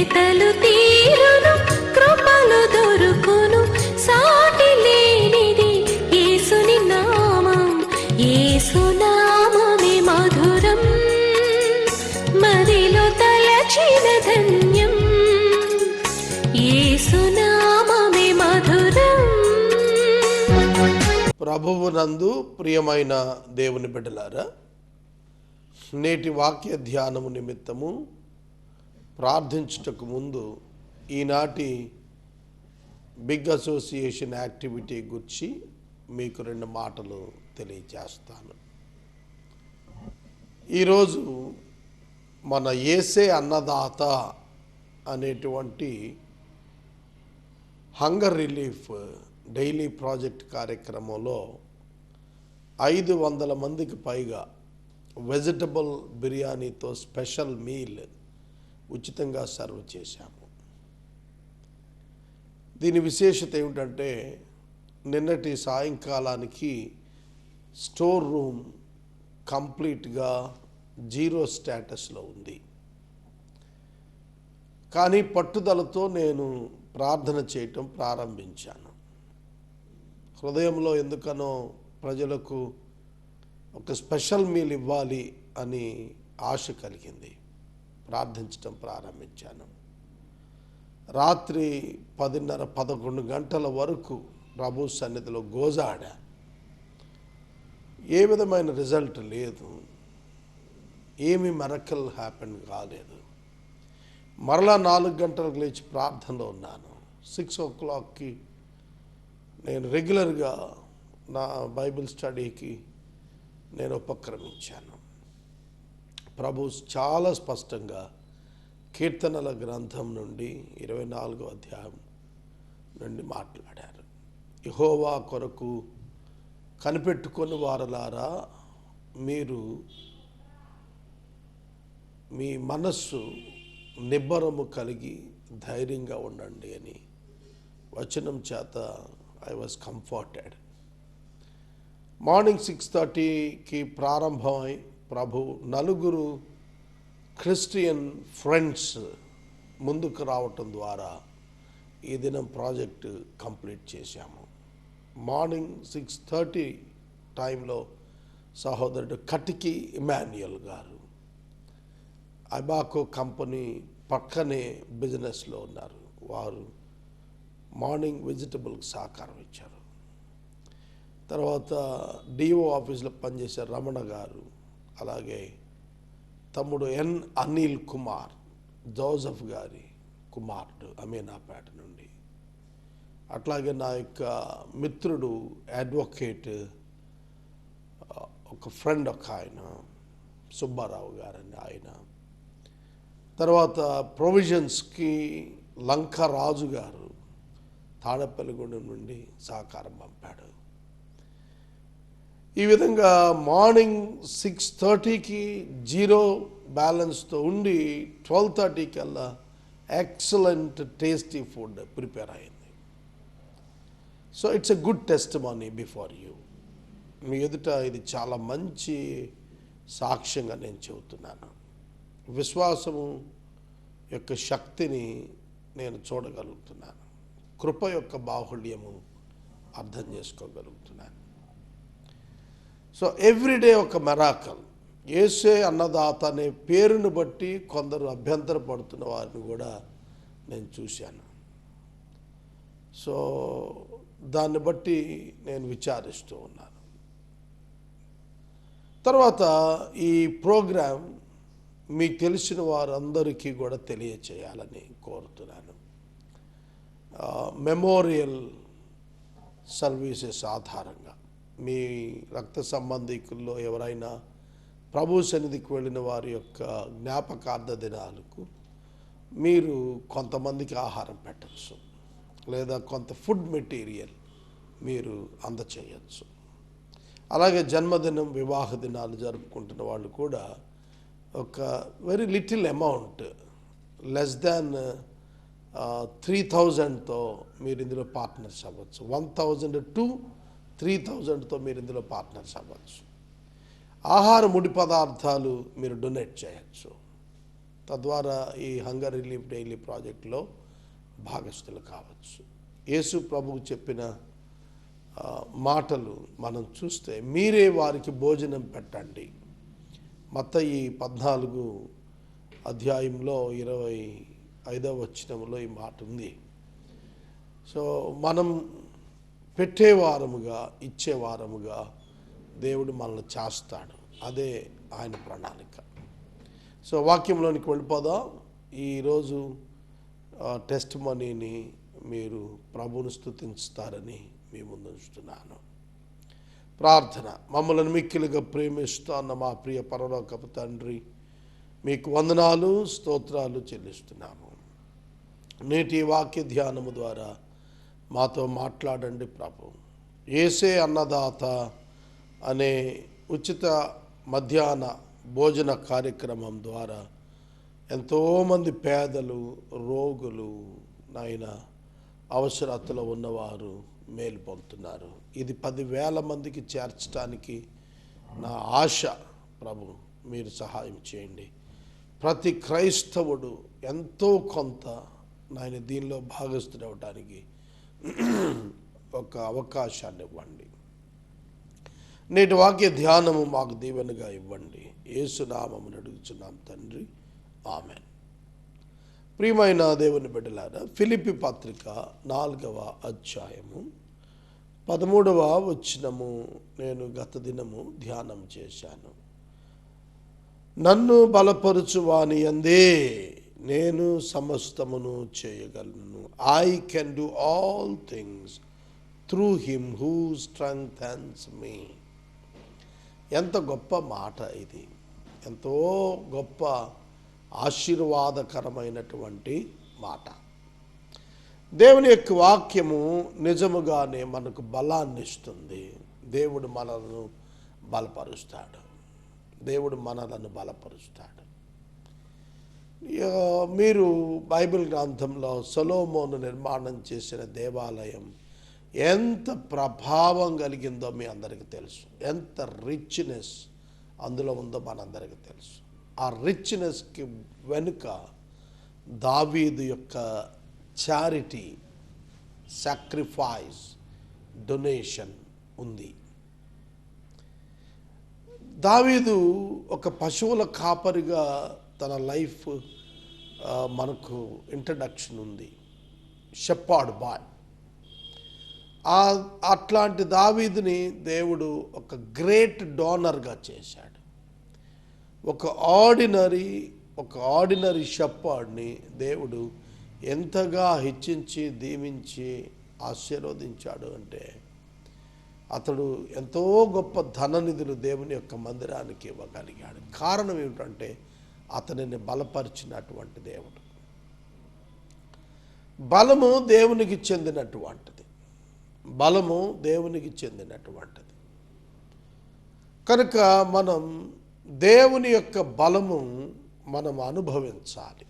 వెతలు తీరును, కృపలు దొరుకును, సాటి లేనిది యేసుని నామం. యేసునామమే మధురం, మదిలో తలచిన ధన్యం. యేసునామమే మధురం. ప్రభువునందు ప్రియమైన దేవుని బిడ్డలారా, నేటి వాక్య ధ్యానము నిమిత్తము ప్రార్థించుటకు ముందు ఈనాటి బిగ్ అసోసియేషన్ యాక్టివిటీ గురించి మీకు 2 మాటలు తెలియజేస్తాను. ఈరోజు మన యేసే అన్నదాత అనేటువంటి హంగర్ రిలీఫ్ డైలీ ప్రాజెక్ట్ కార్యక్రమంలో 500 మందికి పైగా వెజిటబుల్ బిర్యానీతో స్పెషల్ మీల్ ఉచితంగా సర్వ్ చేశాము. దీని విశేషత ఏమిటంటే, నిన్నటి సాయంకాలానికి స్టోర్ రూమ్ కంప్లీట్గా జీరో స్టేటస్లో ఉంది. కానీ పట్టుదలతో నేను ప్రార్థన చేయటం ప్రారంభించాను. హృదయంలో ఎందుకనో ప్రజలకు ఒక స్పెషల్ మీల్ ఇవ్వాలి అని ఆశ కలిగింది. ప్రార్థించటం ప్రారంభించాను. రాత్రి 10:30-11 గంటల వరకు ప్రభు సన్నిధిలో గోజాడా. ఏ విధమైన రిజల్ట్ లేదు, ఏమి మిరకల్ హ్యాపెన్ కాలేదు. మరలా 4 గంటలకు లేచి ప్రార్థనలో ఉన్నాను. 6 o'clockకి నేను రెగ్యులర్గా నా బైబిల్ స్టడీకి నేను ఉపక్రమించాను. ప్రభు చాలా స్పష్టంగా కీర్తనల గ్రంథం నుండి 24వ అధ్యాయం నుండి మాట్లాడారు. యెహోవా కొరకు కనిపెట్టుకొని వారలారా, మీరు మీ మనస్సు నిబ్బరము కలిగి ధైర్యంగా ఉండండి అని వచనం చేత ఐ వాజ్ కంఫర్టెడ్. మార్నింగ్ 6:30కి ప్రారంభమై ప్రభు 4 క్రిస్టియన్ ఫ్రెండ్స్ ముందుకు రావటం ద్వారా ఈ దినం ప్రాజెక్టు కంప్లీట్ చేశాము. మార్నింగ్ 6:30 టైంలో సహోదరుడు కటికి ఇమాన్యుయల్ గారు అబాకో కంపెనీ పక్కనే బిజినెస్లో ఉన్నారు. వారు మార్నింగ్ వెజిటబుల్కి సహకారం ఇచ్చారు. తర్వాత డిఓ ఆఫీస్లో పనిచేసే రమణ గారు, అలాగే తమ్ముడు ఎన్ అనిల్ కుమార్, జోసఫ్ గారి కుమారుడు అమీనాపేట నుండి, అట్లాగే నా యొక్క మిత్రుడు అడ్వకేట్ ఒక ఫ్రెండ్ ఒక ఆయన సుబ్బారావు గారని ఆయన, తర్వాత ప్రొవిజన్స్కి లంక రాజు గారు తాడపల్లిగూడెం నుండి సహకారం పంపాడు. ఈ విధంగా మార్నింగ్ 6:30కి జీరో బ్యాలెన్స్తో ఉండి 12:30 కల్లా ఎక్సలెంట్ టేస్టీ ఫుడ్ ప్రిపేర్ అయింది. So it's a good testimony before you. మీ ఎదుట ఇది చాలా మంచి సాక్ష్యంగా నేను చెబుతున్నాను. విశ్వాసము యొక్క శక్తిని నేను చూడగలుగుతున్నాను. కృప యొక్క బాహుళ్యము అర్థం చేసుకోగలుగుతున్నాను. సో ఎవ్రీడే ఒక మెరాకల్. యేసే అన్నదాత అనే పేరును బట్టి కొందరు అభ్యంతర పడుతున్న వారిని కూడా నేను చూశాను. సో దాన్ని బట్టి నేను విచారిస్తూ ఉన్నాను. తర్వాత ఈ ప్రోగ్రాం మీకు తెలిసిన వారందరికీ కూడా తెలియచేయాలని కోరుతున్నాను. మెమోరియల్ సర్వీసెస్ ఆధారంగా మీ రక్త సంబంధికుల్లో ఎవరైనా ప్రభు సన్నిధికి వెళ్ళిన వారి యొక్క జ్ఞాపకార్థ దినాలకు మీరు కొంతమందికి ఆహారం పెట్టచ్చు, లేదా కొంత ఫుడ్ మెటీరియల్ మీరు అందచేయచ్చు. అలాగే జన్మదినం, వివాహ దినాలు జరుపుకుంటున్న వాళ్ళు కూడా ఒక very little amount, less than 3,000తో మీరు ఇందులో పార్ట్నర్స్ అవ్వచ్చు. 1,000 to 3,000తో మీరు ఇందులో పార్ట్నర్స్ అవ్వచ్చు. ఆహార ముడి పదార్థాలు మీరు డొనేట్ చేయొచ్చు. తద్వారా ఈ హంగర్ రిలీఫ్ డైలీ ప్రాజెక్టులో భాగస్థులు కావచ్చు. యేసు ప్రభువు చెప్పిన మాటలు మనం చూస్తే, మీరే వారికి భోజనం పెట్టండి. మత్తయి 14 అధ్యాయంలో 25వ వచనంలో ఈ మాట ఉంది. సో మనం పెట్టేవారముగా, ఇచ్చేవారముగా దేవుడు మనల్ని చేస్తాడు. అదే ఆయన ప్రణాళిక. సో వాక్యంలోనికి వెళ్ళిపోదాం. ఈరోజు టెస్ట్ మనీని మీరు ప్రభువును స్తుతిస్తారని మీ ముందు ఉంచుతున్నాను. ప్రార్థన. మమ్మల్ని మిక్కిలిగా ప్రేమిస్తున్న మా ప్రియ పరలోకపు తండ్రి, మీకు వందనాలు, స్తోత్రాలు చెల్లిస్తున్నాము. నేటి వాక్య ధ్యానము ద్వారా మాతో మాట్లాడండి ప్రభు. యేసే అన్నదాత అనే ఉచిత మధ్యాహ్న భోజన కార్యక్రమం ద్వారా ఎంతోమంది పేదలు, రోగులు, నాయన అవసరతలో ఉన్నవారు మేలు పొందుతున్నారు. ఇది 10,000 మందికి చేర్చడానికి నా ఆశ ప్రభు. మీరు సహాయం చేయండి. ప్రతి క్రైస్తవుడు ఎంతో కొంత నాయన దీనిలో భాగస్థుడవడానికి ఒక అవకాశాన్ని ఇవ్వండి. నేటి వాక్య ధ్యానము మాకు దీవెనగా ఇవ్వండి. యేసు నామమున అడుగుచున్నాం తండ్రి, ఆమెన్. ప్రియమైన దేవుని బిడ్డలారా, ఫిలిప్పీ పత్రిక 4వ అధ్యాయము 13వ వచనము నేను గత దినము ధ్యానం చేశాను. నన్ను బలపరుచు వాని యందే నేను సమస్తమును చేయగలను. I can do all things through him who strengthens me. ఎంత గొప్ప మాట ఇది! ఎంతో గొప్ప ఆశీర్వాదకరమైనటువంటి మాట. దేవుని యొక్క వాక్యము నిజముగానే మనకు బలాన్ని ఇస్తుంది. దేవుడు మనలను బలపరుస్తాడు. దేవుడు మనలను బలపరుస్తాడు. మీరు బైబిల్ గ్రంథంలో సొలొమోను నిర్మాణం చేసిన దేవాలయం ఎంత ప్రభావం కలిగిందో మీ అందరికీ తెలుసు. ఎంత రిచ్నెస్ అందులో ఉందో మనందరికీ తెలుసు. ఆ రిచ్నెస్కి వెనుక దావీదు యొక్క చారిటీ, సాక్రిఫైస్, డొనేషన్ ఉంది. దావీదు ఒక పశువుల కాపరిగా తన లైఫ్ మనకు ఇంట్రడక్షన్ ఉంది. Shepherd boy. అట్లాంటి దావీదుని దేవుడు ఒక గ్రేట్ డోనర్గా చేశాడు. ఒక ఆర్డినరీ షెపార్డ్ని దేవుడు ఎంతగా హెచ్చించి, దీవించి, ఆశీర్వదించాడు అంటే, అతడు ఎంతో గొప్ప ధననిధులు దేవుని యొక్క మందిరానికి ఇవ్వగలిగాడు. కారణం ఏమిటంటే అతనిని బలపరిచినటువంటి దేవుడు. బలము దేవునికి చెందినటువంటిది. బలము దేవునికి చెందినటువంటిది కనుక మనం దేవుని యొక్క బలము మనం అనుభవించాలి.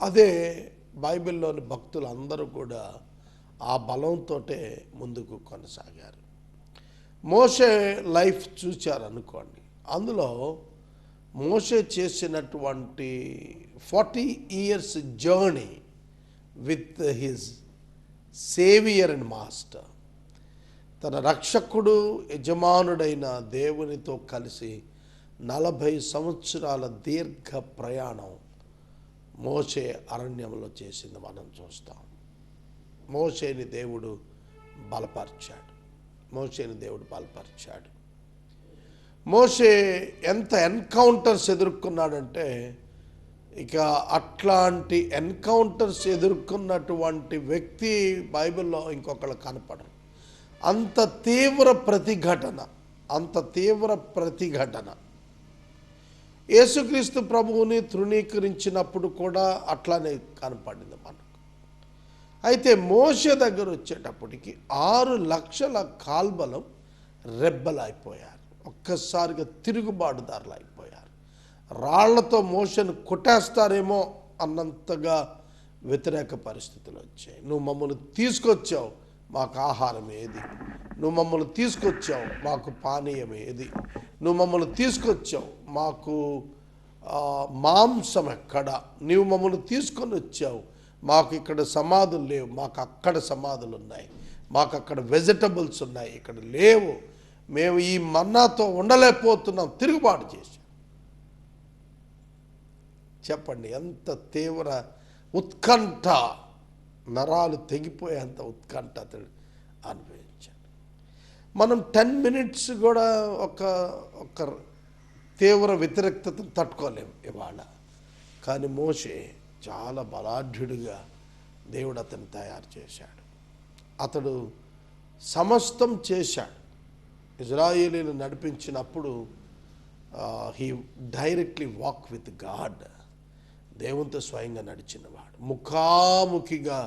అదే బైబిల్లోని భక్తులందరూ కూడా ఆ బలంతోటే ముందుకు కొనసాగారు. మోషే లైఫ్ చూచారనుకోండి. అందులో మోషే చేసినటువంటి 40 years journey with his saviour and master, తన రక్షకుడు, యజమానుడైన దేవునితో కలిసి 40 సంవత్సరాల దీర్ఘ ప్రయాణం మోషే అరణ్యంలో చేసింది మనం చూస్తాం. మోషేని దేవుడు బలపరిచాడు. మోషే ఎంత ఎన్కౌంటర్స్ ఎదుర్కొన్నాడంటే, ఇక అట్లాంటి ఎన్కౌంటర్స్ ఎదుర్కొన్నటువంటి వ్యక్తి బైబిల్లో ఇంకొకళ్ళు కనపడరు. అంత తీవ్ర ప్రతిఘటన యేసుక్రీస్తు ప్రభువుని తృణీకరించినప్పుడు కూడా అట్లానే కనపడింది మనకు. అయితే మోషే దగ్గర వచ్చేటప్పటికి 6 లక్షల కాల్బలం రెబ్బలైపోయారు. ఒక్కసారిగా తిరుగుబాటుదారులు అయిపోయారు. రాళ్లతో మోషను కొట్టేస్తారేమో అన్నంతగా వ్యతిరేక పరిస్థితులు వచ్చాయి. నువ్వు మమ్మల్ని తీసుకొచ్చావు, మాకు ఆహారం ఏది? నువ్వు మమ్మల్ని తీసుకొచ్చావు, మాకు పానీయం ఏది? నువ్వు మమ్మల్ని తీసుకొచ్చావు, మాకు మాంసం ఎక్కడ, నీవు మమ్మల్ని తీసుకొని వచ్చావు, మాకు ఇక్కడ సమాధులు లేవు, మాకు అక్కడ సమాధులు ఉన్నాయి, మాకు అక్కడ వెజిటబుల్స్ ఉన్నాయి, ఇక్కడ లేవు, మేము ఈ మన్నాతో ఉండలేకపోతున్నాం, తిరుగుబాటు చేశాం. చెప్పండి, ఎంత తీవ్ర ఉత్కంఠ, నరాలు తెగిపోయేంత ఉత్కంఠ అతడు అనుభవించాడు. మనం 10 minutes కూడా ఒక తీవ్ర వ్యతిరేకతను తట్టుకోలేము ఇవాళ. కానీ మోషే చాలా బలాఢ్యుడిగా దేవుడు అతన్ని తయారు చేశాడు. అతడు సమస్తం చేశాడు. ఇజ్రాయేలీని నడిపించినప్పుడు he directly walk with God, దేవునితో స్వయంగా నడిచినవాడు. ముఖాముఖిగా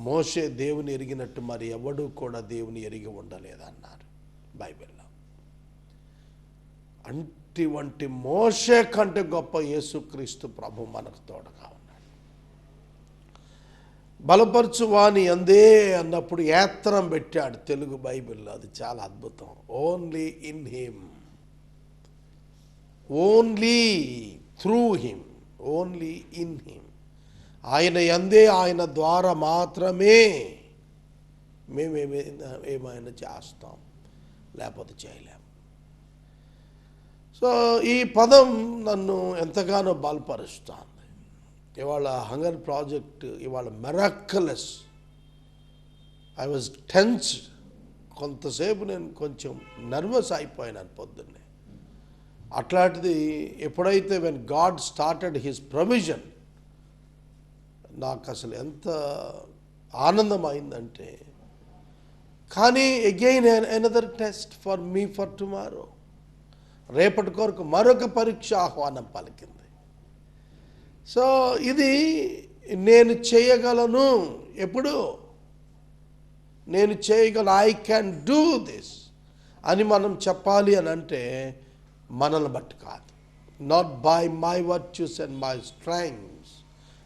మోషే దేవుని ఎరిగినట్టు మరి ఎవడు కూడా దేవుని ఎరిగి ఉండలేదన్నారు బైబిల్లో. అటువంటి మోషే కంటే గొప్ప యేసుక్రీస్తు ప్రభు మనకు తోడుగా ఉన్నాడు. బలపరచు వాని అందే అన్నప్పుడు యాత్రం పెట్టాడు తెలుగు బైబిల్లో. అది చాలా అద్భుతం. Only in him, only through him, only in him. ఆయన యందే, ఆయన ద్వారా మాత్రమే ఏమైనా చేస్తాం, లేకపోతే చేయలేం. సో ఈ పదం నన్ను ఎంతగానో బలపరుస్తుంది. ఇవాళ హంగర్ ప్రాజెక్ట్ ఇవాళ మెరాక్యులస్. I was tense. కొంతసేపు నేను కొంచెం నర్వస్ అయిపోయినాను పొద్దున్నే. అట్లాంటిది ఎప్పుడైతే when God started his provision, నాకు అసలు ఎంత ఆనందం అయిందంటే. కానీ again another test for me for tomorrow. రేపటి కొరకు మరొక పరీక్ష ఆహ్వానం పలికింది. సో ఇది నేను చేయగలను, ఎప్పుడు నేను చేయగలను, ఐ క్యాన్ డూ దిస్ అని మనం చెప్పాలి అని అంటే మనల్ని బట్టి కాదు. Not by my virtues and my strengths,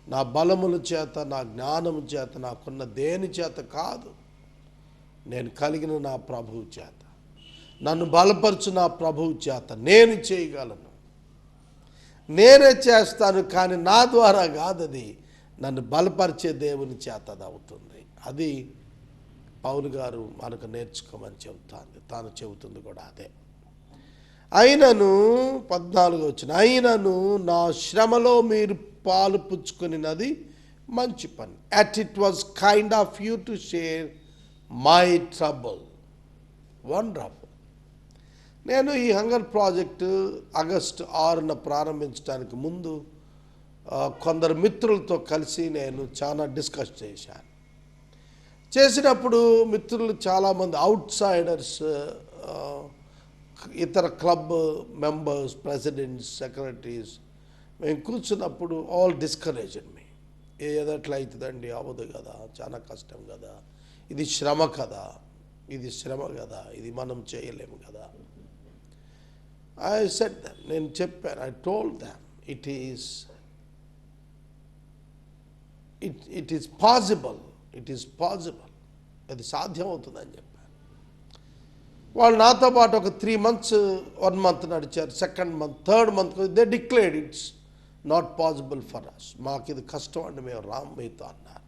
నా బలముల చేత, నా జ్ఞానము చేత, నాకున్న దేని చేత కాదు, నేను కలిగిన నా ప్రభువు చేత, నన్ను బలపరచు నా ప్రభువు చేత నేను చేయగలను, నేనే చేస్తాను. కానీ నా ద్వారా కాదు, అది నన్ను బలపరిచే దేవుని చేత అది అవుతుంది. అది పౌలు గారు మనకు నేర్చుకోమని చెబుతాను, తాను చెబుతుంది కూడా అదే. అయినను 14 వచ్చిన, అయినను నా శ్రమలో మీరు పాలు పుచ్చుకున్నది మంచి పని. At it was kind of you to share my trouble. Wonderful. నేను ఈ హంగర్ ప్రాజెక్టు ఆగస్టు 6న ప్రారంభించడానికి ముందు కొందరు మిత్రులతో కలిసి నేను చాలా డిస్కస్ చేశాను. చేసినప్పుడు మిత్రులు చాలామంది అవుట్ సైడర్స్, ఇతర క్లబ్ మెంబర్స్, ప్రెసిడెంట్స్, సెక్రటరీస్, మేము కూర్చున్నప్పుడు ఆల్ డిస్కరేజ్డ్ మీ. ఏదట్లా అవుతుందండి, అవ్వదు కదా, చాలా కష్టం కదా, ఇది శ్రమ కదా, ఇది శ్రమ కదా, ఇది మనం చేయలేము కదా. ఐ సెడ్ దెమ్, నేను చెప్పాను, I told them it is possible, it is possible, అది సాధ్యం అవుతుందని చెప్పాను. వాళ్ళు నాతో పాటు ఒక 3 months, 1 month నడిచారు. 2nd month, 3rd month they declared it's not possible for us, మాకు ఇది కష్టం అండి, మేము రామ్ మీతో అన్నారు.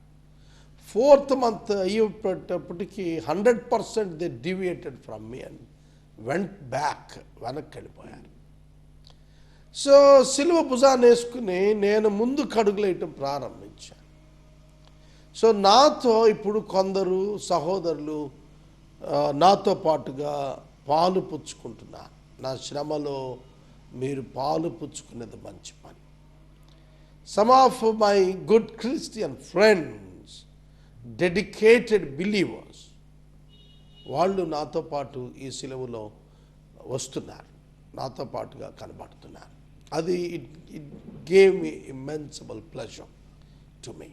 4th month అయ్యేటప్పటికి 100% they deviated from me and went back, వెనక్కి వెళ్ళిపోయారు. సో సిలువ భుజాన్ని వేసుకుని నేను ముందు కడుగులేయటం ప్రారంభించాను. సో నాతో ఇప్పుడు కొందరు సహోదరులు నాతో పాటుగా పాలు పుచ్చుకుంటున్నారు. నా శ్రమలో మీరు పాలు పుచ్చుకునేది మంచి పని. Some of my good Christian friends, dedicated believers, వాళ్ళు నాతో పాటు ఈ సిలువలో వస్తున్నారు, నాతో పాటుగా కనబడుతున్నారు. అది it gave me immensible pleasure to me.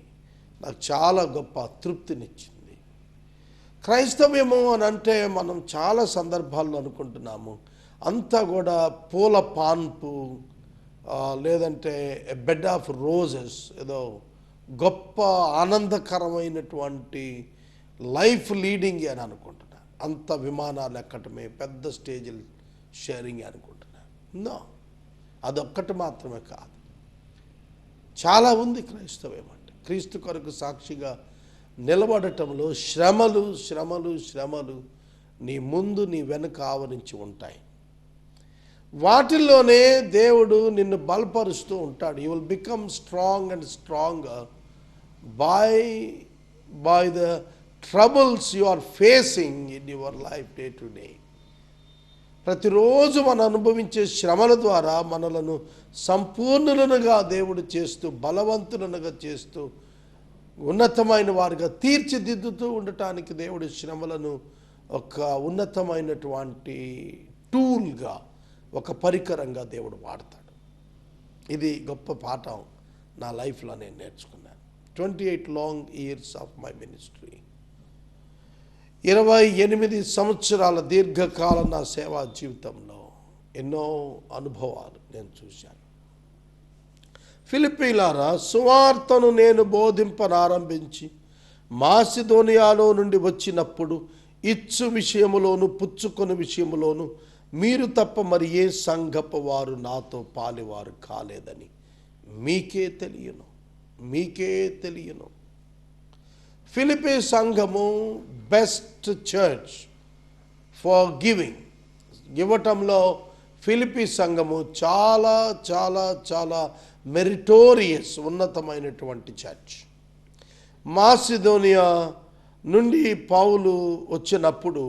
నాకు చాలా గొప్ప తృప్తినిచ్చింది. క్రైస్తవ్యము అని అంటే మనం చాలా సందర్భాల్లో అనుకుంటున్నాము అంతా కూడా పూల పాన్పు, లేదంటే బెడ్ ఆఫ్ రోజెస్, ఏదో గొప్ప ఆనందకరమైనటువంటి లైఫ్ లీడింగ్ అని అనుకుంటున్నాను. అంత విమానాలు ఎక్కటమే, పెద్ద స్టేజీలు షేరింగ్ అనుకుంటున్నాను. నో, అదొక్కటి మాత్రమే కాదు, చాలా ఉంది క్రైస్తవం అంటే. క్రీస్తు కొరకు సాక్షిగా నిలబడటంలో శ్రమలు శ్రమలు శ్రమలు నీ ముందు నీ వెనుక ఆవరించి ఉంటాయి. వాటిల్లోనే దేవుడు నిన్ను బలపరుస్తూ ఉంటాడు. You will become strong and stronger by the troubles you are facing in your life day to day. ప్రతిరోజు మనం అనుభవించే శ్రమల ద్వారా మనలను సంపూర్ణులనుగా దేవుడు చేస్తూ, బలవంతులనుగా చేస్తూ, ఉన్నతమైన వారిగా తీర్చిదిద్దుతూ ఉండటానికి దేవుడి శ్రమలను ఒక ఉన్నతమైనటువంటి టూల్గా, ఒక పరికరంగా దేవుడు వాడతాడు. ఇది గొప్ప పాఠం నా లైఫ్లో నేను నేర్చుకున్నాను. 28 long years of my ministry, 28 సంవత్సరాల దీర్ఘకాల నా సేవా జీవితంలో ఎన్నో అనుభవాలు నేను చూశాను. ఫిలిప్పీలారా, సువార్తను నేను బోధింపనారంభించి మాసిదోనియాలో నుండి వచ్చినప్పుడు ఇచ్చు విషయములోను పుచ్చుకొని విషయములోను మీరు తప్ప మరి ఏ సంఘపు వారు నాతో పాలివారు కాలేదని మీకే తెలియను. ఫిలిప్పీ సంఘము బెస్ట్ చర్చ్ ఫర్ గివింగ్. ఇవ్వటంలో ఫిలిప్పీ సంఘము చాలా చాలా చాలా మెరిటోరియస్, ఉన్నతమైనటువంటి చర్చ్. మాసిదోనియా నుండి పౌలు వచ్చినప్పుడు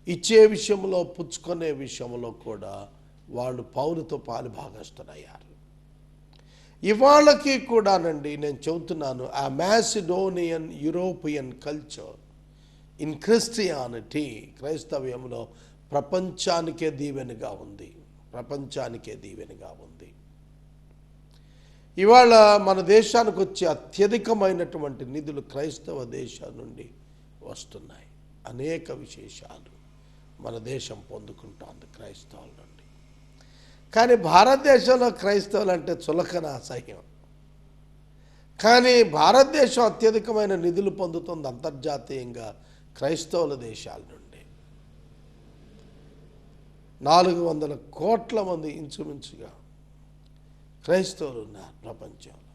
ఇచ్చే విషయంలో, పుచ్చుకునే విషయంలో కూడా వాళ్ళు పౌలుతో పాలుభాగస్తులయ్యారు. ఇవాళకి కూడానండి నేను చెబుతున్నాను, ఆ Macedonian European culture in Christianity, క్రైస్తవ్యంలో ప్రపంచానికే దీవెనగా ఉంది. ఇవాళ మన దేశానికి వచ్చే అత్యధికమైనటువంటి నిధులు క్రైస్తవ దేశం నుండి వస్తున్నాయి. అనేక విశేషాలు మన దేశం పొందుకుంటోంది క్రైస్తవుల నుండి. కానీ భారతదేశంలో క్రైస్తవులు అంటే చులకన, అసహ్యం. కానీ భారతదేశం అత్యధికమైన నిధులు పొందుతుంది అంతర్జాతీయంగా క్రైస్తవుల దేశాల నుండి. 400 కోట్ల మంది ఇంచుమించుగా క్రైస్తవులు ఉన్నారు ప్రపంచంలో.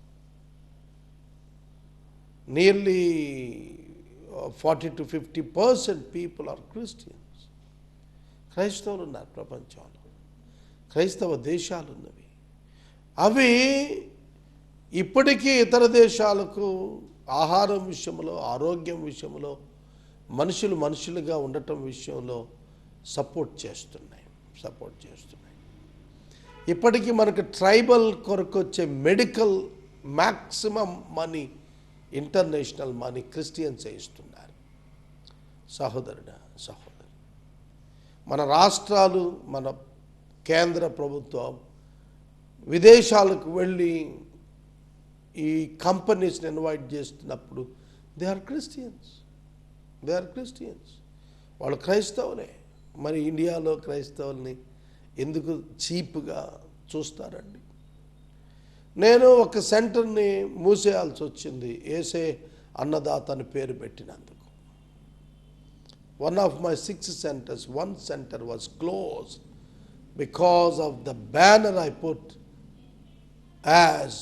Nearly 40 to 50% people are Christians. క్రైస్తవులు ఉన్నారు ప్రపంచంలో. క్రైస్తవ దేశాలు ఉన్నవి. అవి ఇప్పటికీ ఇతర దేశాలకు ఆహారం విషయంలో, ఆరోగ్యం విషయంలో, మనుషులుగా ఉండటం విషయంలో సపోర్ట్ చేస్తున్నాయి. ఇప్పటికీ మనకు ట్రైబల్ కొరకు వచ్చే medical maximum money, international money క్రిస్టియన్సే ఇస్తున్నారు. సహోదరి, మన రాష్ట్రాలు, మన కేంద్ర ప్రభుత్వం విదేశాలకు వెళ్ళి ఈ కంపెనీస్ని ఇన్వైట్ చేస్తున్నప్పుడు దే ఆర్ క్రిస్టియన్స్. వాళ్ళు క్రైస్తవులే. మరి ఇండియాలో క్రైస్తవుల్ని ఎందుకు చీప్గా చూస్తారండి? నేను ఒక సెంటర్ని మూసేయాల్సి వచ్చింది, ఏసే అన్నదాత అని పేరు పెట్టినందుకు. One of my 6 centers, one center was closed because of the banner I put as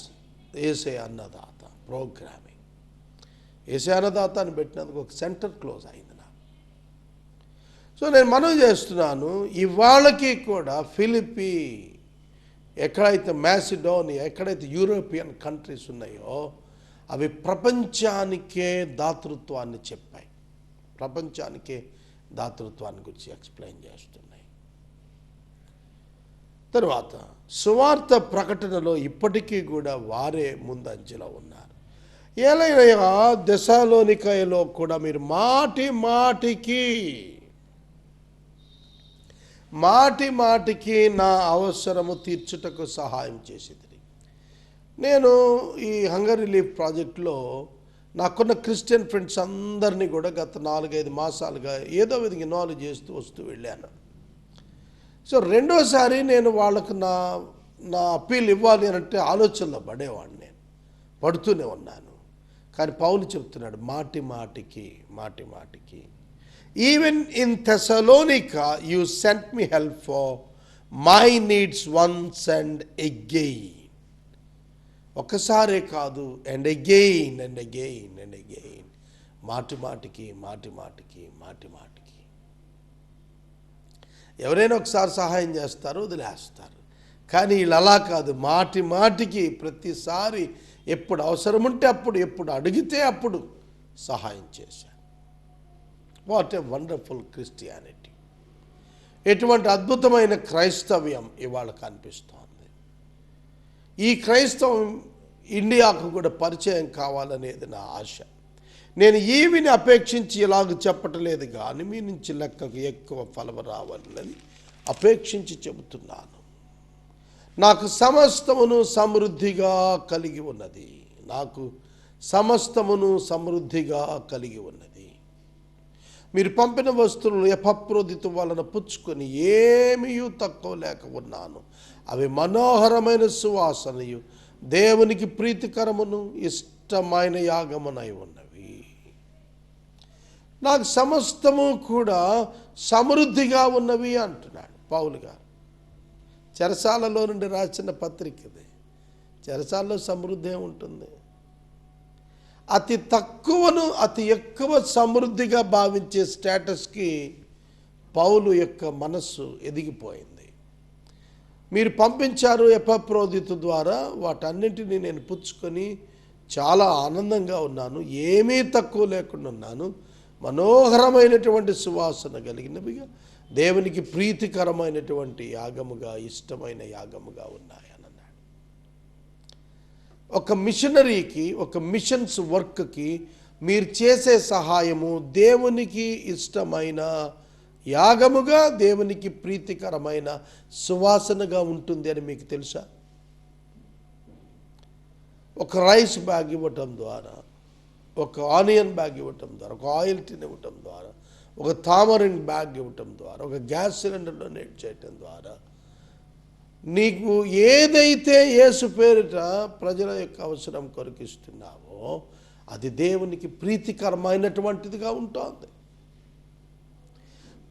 ఏసే అన్నదాత ప్రోగ్రామింగ్. ఏసే అన్నదాత అని పెట్టినందుకు ఒక సెంటర్ క్లోజ్ అయింది. సో నేను మనవి చేస్తున్నాను, ఇవాళకి కూడా ఫిలిప్పీ, ఎక్కడైతే మాసిడోనియా, ఎక్కడైతే యూరోపియన్ కంట్రీస్ ఉన్నాయో అవి ప్రపంచానికే దాతృత్వాన్ని చెప్పాయి. ప్రపంచానికే దాతృత్వాన్ని గురించి ఎక్స్ప్లెయిన్ చేస్తున్నాయి. తరువాత సువార్త ప్రకటనలో ఇప్పటికీ కూడా వారే ముందంజలో ఉన్నారు. ఏలైనా దెసలోనికయలో కూడా మీరు మాటికి నా అవసరము తీర్చుటకు సహాయం చేసేది. నేను ఈ హంగర్ రిలీఫ్ ప్రాజెక్టులో నాకున్న క్రిస్టియన్ ఫ్రెండ్స్ అందరినీ కూడా గత 4-5 మాసాలుగా ఏదో విధంగా ఇన్వాల్వ్ చేస్తూ వస్తూ వెళ్ళాను. సో రెండోసారి నేను వాళ్ళకు నా అప్పీల్ ఇవ్వాలి అంటే ఆలోచనలో పడేవాడిని, నేను పడుతూనే ఉన్నాను. కానీ పౌలు చెప్తున్నాడు, మాటికి even in Thessalonica you sent me help for my needs once and again. ఒకసారే కాదు, and again and again and again. మాటి మాటికి మాటి మాటికి మాటి మాటికి. ఎవరైనా ఒకసారి సహాయం చేస్తారు, వదిలేస్తారు. కానీ వీళ్ళు అలా కాదు, మాటి మాటికి ప్రతిసారి ఎప్పుడు అవసరం ఉంటే అప్పుడు, ఎప్పుడు అడిగితే అప్పుడు సహాయం చేశారు. What a wonderful Christianity. ఎటువంటి అద్భుతమైన క్రైస్తవ్యం ఇవాళ కనిపిస్తోంది. ఈ క్రైస్తవం ఇండియాకు కూడా పరిచయం కావాలనేది నా ఆశ. నేను ఈవిని అపేక్షించి ఇలాగ చెప్పట్లేదు, కానీ మీ నుంచి లెక్కకు ఎక్కువ ఫలం రావాలని అపేక్షించి చెబుతున్నాను. నాకు సమస్తమును సమృద్ధిగా కలిగి ఉన్నది. నాకు సమస్తమును సమృద్ధిగా కలిగి ఉన్నది. మీరు పంపిన వస్తువులు ఎపఫ్రోదితు వలన పుచ్చుకొని ఏమీ తక్కువ లేక ఉన్నాను. అవి మనోహరమైన సువాసనయు దేవునికి ప్రీతికరమును ఇష్టమైన యాగమునై ఉన్నవి. నాకు సమస్తము కూడా సమృద్ధిగా ఉన్నవి అంటున్నాడు పౌలు గారు. చెరసాలలో నుండి రాసిన పత్రికది. చెరసాలలో సమృద్ధి ఏముంటుంది? అతి తక్కువను అతి ఎక్కువ సమృద్ధిగా భావించే స్టేటస్కి పౌలు యొక్క మనస్సు ఎదిగిపోయింది. మీరు పంపించారు ఎపఫ్రోదితు ద్వారా, వాటన్నింటినీ నేను పుచ్చుకొని చాలా ఆనందంగా ఉన్నాను. ఏమీ తక్కువ లేకుండా ఉన్నాను. మనోహరమైనటువంటి సువాసన కలిగినవిగా, దేవునికి ప్రీతికరమైనటువంటి యాగముగా, ఇష్టమైన యాగముగా ఉన్నాయని అన్నాడు. ఒక మిషనరీకి, ఒక మిషన్స్ వర్క్కి మీరు చేసే సహాయము దేవునికి ఇష్టమైన యాగముగా, దేవునికి ప్రీతికరమైన సువాసనగా ఉంటుంది అని మీకు తెలుసా? ఒక రైస్ బ్యాగ్ ఇవ్వటం ద్వారా, ఒక ఆనియన్ బ్యాగ్ ఇవ్వటం ద్వారా, ఒక ఆయిల్ టిన్ ఇవ్వటం ద్వారా, ఒక తామరిన్ బ్యాగ్ ఇవ్వటం ద్వారా, ఒక గ్యాస్ సిలిండర్ డొనేట్ చేయటం ద్వారా, నీకు ఏదైతే యేసు పేరిట ప్రజల యొక్క అవసరం కొరకు ఇస్తున్నావో అది దేవునికి ప్రీతికరమైనటువంటిదిగా ఉంటుంది.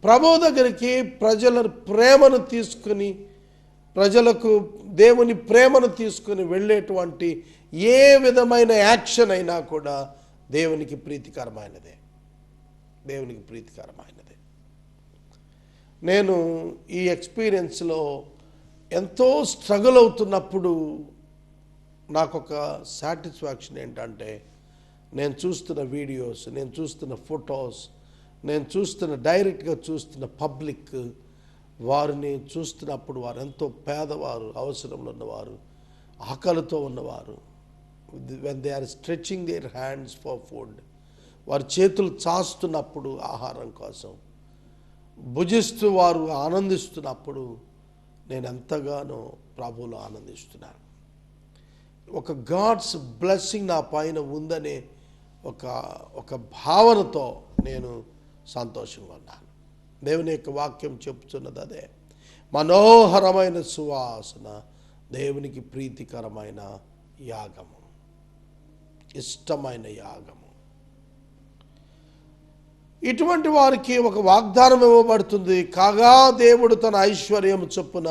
ప్రభు దగ్గరికి ప్రజల ప్రేమను తీసుకుని, ప్రజలకు దేవుని ప్రేమను తీసుకుని వెళ్ళేటువంటి ఏ విధమైన యాక్షన్ అయినా కూడా దేవునికి ప్రీతికరమైనదే. దేవునికి ప్రీతికరమైనదే. నేను ఈ ఎక్స్పీరియన్స్లో ఎంతో స్ట్రగుల్ అవుతున్నప్పుడు నాకు ఒక సాటిస్ఫాక్షన్ ఏంటంటే, నేను చూస్తున్న వీడియోస్, నేను చూస్తున్న ఫొటోస్, నేను చూస్తున్న డైరెక్ట్గా చూస్తున్న పబ్లిక్, వారిని చూస్తున్నప్పుడు వారు ఎంతో పేదవారు, అవసరంలో ఉన్నవారు, ఆకలితో ఉన్నవారు, when they are stretching their hands for food, వారి చేతులు చాస్తున్నప్పుడు ఆహారం కోసం, భుజిస్తూ వారు ఆనందిస్తున్నప్పుడు నేను ఎంతగానో ప్రభువులో ఆనందిస్తున్నాను. ఒక గాడ్స్ బ్లెస్సింగ్ నా పైన ఉందనే ఒక భావనతో నేను సంతోషంగా ఉన్నాను. దేవుని యొక్క వాక్యం చెప్తున్నది అదే. మనోహరమైన సువాసన, దేవునికి ప్రీతికరమైన యాగము, ఇష్టమైన యాగము. ఇటువంటి వారికి ఒక వాగ్దానం ఇవ్వబడుతుంది. కాగా దేవుడు తన ఐశ్వర్యం చొప్పున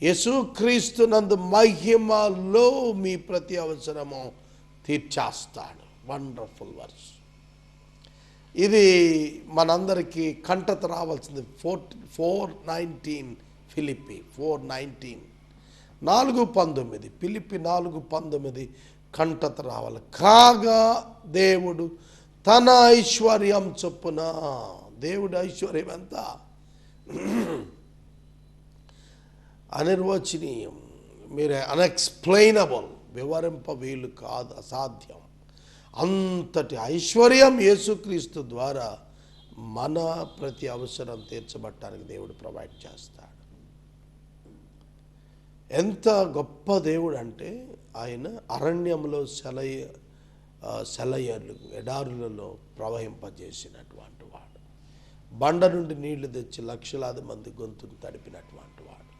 యేసుక్రీస్తు నందు మహిమలో మీ ప్రతి అవసరము తీర్చేస్తాడు. Wonderful verse. ఇది మనందరికీ కంటత రావాల్సింది. 4:19 ఫిలిప్పి 4:19 4:19 ఫిలిప్పి 4:19 కంటత రావాలి. కాగా దేవుడు తన ఐశ్వర్యం చొప్పున, దేవుడి ఐశ్వర్యం ఎంత? అనిర్వచనీయం, మీరు అన్ఎక్స్ప్లెయినబుల్, వివరింప వీలు కాదు, అసాధ్యం. అంతటి ఐశ్వర్యం యేసుక్రీస్తు ద్వారా మన ప్రతి అవసరం తీర్చబట్టడానికి దేవుడు ప్రొవైడ్ చేస్తాడు. ఎంత గొప్ప దేవుడు అంటే, ఆయన అరణ్యంలో సెలయర్లు, ఎడారులలో ప్రవహింపజేసినటువంటి వాడు, బండ నుండి నీళ్లు తెచ్చి లక్షలాది మంది గొంతును తడిపినటువంటి వాడు,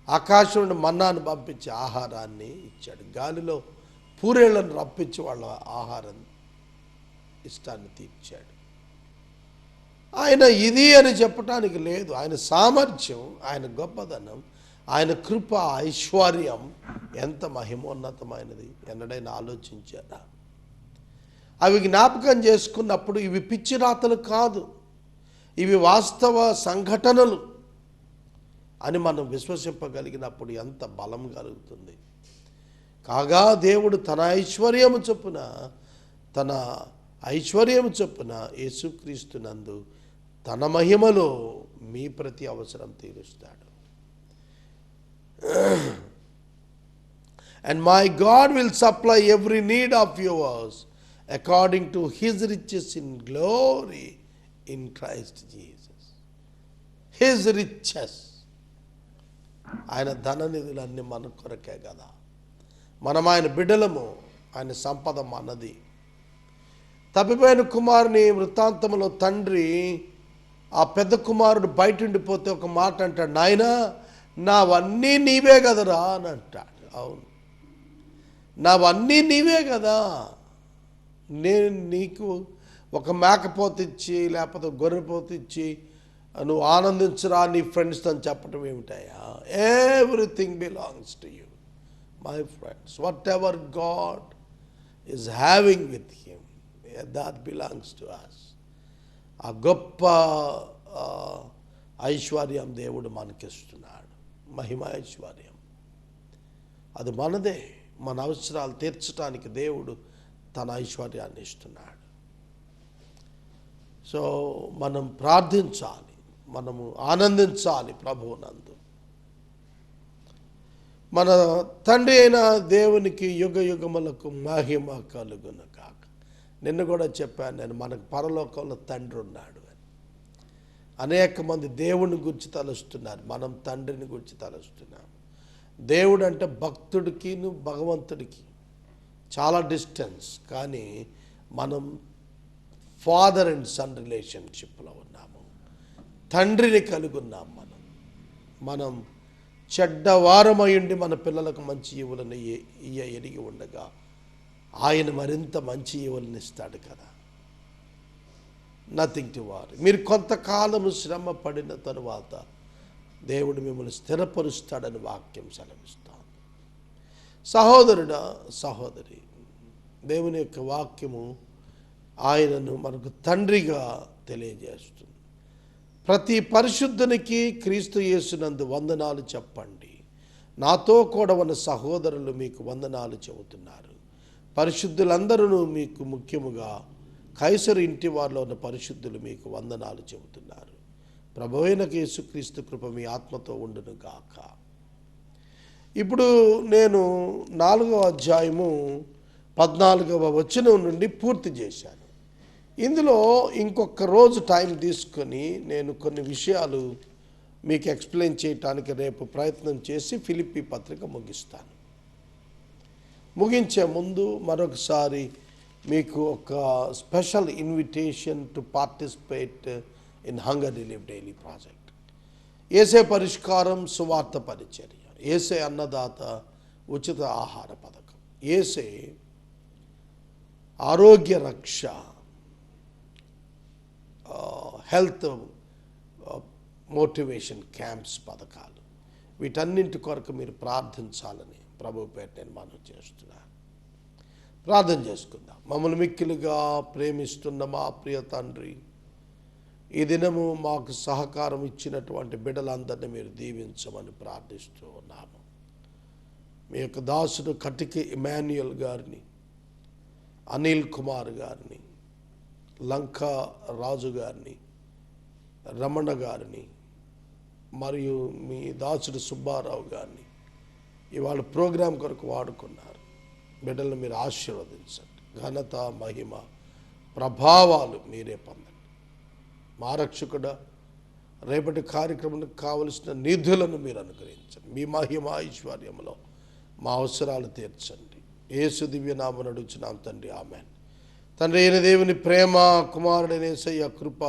ఆకాశం నుండి మన్నాను పంపించి ఆహారాన్ని ఇచ్చాడు, గాలిలో పూరేళ్లను రప్పించి వాళ్ళ ఆహారం ఇష్టాన్ని తీర్చాడు. ఆయన ఇది అని చెప్పటానికి లేదు. ఆయన సామర్థ్యం, ఆయన గొప్పదనం, ఆయన కృప, ఐశ్వర్యం ఎంత మహిమోన్నతమైనది ఎన్నడైనా ఆలోచించారా? అవి జ్ఞాపకం చేసుకున్నప్పుడు ఇవి పిచ్చి రాతలు కాదు, ఇవి వాస్తవ సంఘటనలు అని మనం విశ్వసింపగలిగినప్పుడు ఎంత బలం కలుగుతుంది. కాగా దేవుడు తన ఐశ్వర్యము చొప్పున యేసుక్రీస్తునందు తన మహిమలో మీ ప్రతి అవసరం తీరుస్తాడు. And my God will supply every need of yours according to his riches in glory in Christ Jesus. His riches. ఆయన ధననిధులన్నీ మన కొరకే కదా. మనం ఆయన బిడ్డలము, ఆయన సంపద మనది. తప్పిపోయిన కుమారుని వృత్తాంతంలో తండ్రి ఆ పెద్ద కుమారుడు బయట ఉండిపోతే ఒక మాట అంటాడు, నాయనా నావన్నీ నీవే కదరా అని అంటాడు. అవును, నావన్నీ నీవే కదా, నేను నీకు ఒక మేకపోత ఇచ్చి లేకపోతే గొర్రెపోత ఇచ్చి నువ్వు ఆనందించరా నీ ఫ్రెండ్స్తో అని చెప్పడం ఏమిటాయా? Everything belongs to you my friends. What God is having with him that belongs to us. ఆ గొప్ప ఐశ్వర్యం దేవుడు మనకిస్తున్నాడు, మహిమ ఐశ్వర్యం. అది మనదే. మన అవసరాలు తీర్చడానికి దేవుడు తన ఐశ్వర్యాన్ని ఇస్తున్నాడు. సో మనం ప్రార్థించాలి, మనము ఆనందించాలి ప్రభువునందు. మన తండ్రి అయిన దేవునికి యుగ యుగములకు మహిమ కలుగును కాక. నిన్న కూడా చెప్పాను నేను, మనకు పరలోకంలో తండ్రి ఉన్నాడు అని. అనేక మంది దేవుని గురించి తలుస్తున్నారు, మనం తండ్రిని గురించి తలుస్తున్నాము. దేవుడు అంటే భక్తుడికి భగవంతుడికి చాలా డిస్టెన్స్, కానీ మనం ఫాదర్ అండ్ సన్ రిలేషన్షిప్లో ఉన్నాము, తండ్రిని కలిగి ఉన్నాం. మనం చెడ్డవారమయ్యుండి మన పిల్లలకు మంచి ఈవులను ఎరిగి ఉండగా ఆయన మరింత మంచి ఈవులను ఇస్తాడు కదా. నథింగ్ టు వారీ. మీరు కొంతకాలము శ్రమ పడిన తరువాత దేవుడు మిమ్మల్ని స్థిరపరుస్తాడని వాక్యం సెలవిస్తాను. సహోదరుడా, సహోదరి, దేవుని యొక్క వాక్యము ఆయనను మనకు తండ్రిగా తెలియజేస్తుంది. ప్రతి పరిశుద్ధునికి క్రీస్తు యేసునందు వందనాలు చెప్పండి. నాతో కూడా ఉన్న సహోదరులు మీకు వందనాలు చెబుతున్నారు. పరిశుద్ధులందరూ మీకు, ముఖ్యముగా కైసరు ఇంటి వారిలో ఉన్న పరిశుద్ధులు మీకు వందనాలు చెబుతున్నారు. ప్రభువైన యేసుక్రీస్తు కృప మీ ఆత్మతో ఉండును గాక. ఇప్పుడు నేను 4వ అధ్యాయము 14వ వచనం నుండి పూర్తి చేశాను. ఇందులో ఇంకొక రోజు టైం తీసుకొని నేను కొన్ని విషయాలు మీకు ఎక్స్ప్లెయిన్ చేయటానికి రేపు ప్రయత్నం చేసి ఫిలిప్పీ పత్రిక ముగిస్తాను. ముగించే ముందు మరొకసారి మీకు ఒక special invitation to participate in hunger relief daily project. ఏసే పరిష్కారం సువార్త పరిచర్య, ఏసే అన్నదాత ఉచిత ఆహార పథకం, ఏసే ఆరోగ్య రక్ష, హెల్త్ మోటివేషన్ క్యాంప్స్ పథకాలు, వీటన్నింటి కొరకు మీరు ప్రార్థించాలని ప్రభు పేట నేను మనం చేస్తున్నాను. ప్రార్థన చేసుకుందాం. మమ్మల్ని మిక్కిలుగా ప్రేమిస్తున్న మా ప్రియ తండ్రి, ఈ దినము మాకు సహకారం ఇచ్చినటువంటి బిడ్డలందరినీ మీరు దీవించమని ప్రార్థిస్తూ ఉన్నాము. మీ యొక్క దాసుడు కటికి ఇమాన్యుయల్ గారిని, అనిల్ కుమార్ గారిని, లంకా రాజు గారిని, రమణ గారిని, మరియు మీ దాసుడు సుబ్బారావు గారిని ఇవాళ ప్రోగ్రాం కొరకు వాడుకున్నారు. బిడ్డలను మీరు ఆశీర్వదించండి. ఘనత, మహిమ, ప్రభావాలు మీరే పొందండి. మా రక్షకుడ, రేపటి కార్యక్రమానికి కావలసిన నిధులను మీరు అనుగ్రహించండి. మీ మహిమ ఐశ్వర్యంలో మా అవసరాలు తీర్చండి. యేసు దివ్యనామమున అడుగుచున్నాం తండ్రి, ఆమేన్. తండ్రి అయిన దేవుని ప్రేమ, కుమారుడైన యేసయ్య కృప,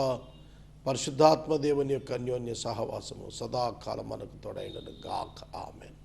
పరిశుద్ధాత్మ దేవుని యొక్క అన్యోన్య సహవాసము సదాకాలం మనకు తోడైనను గాక. ఆమేన్.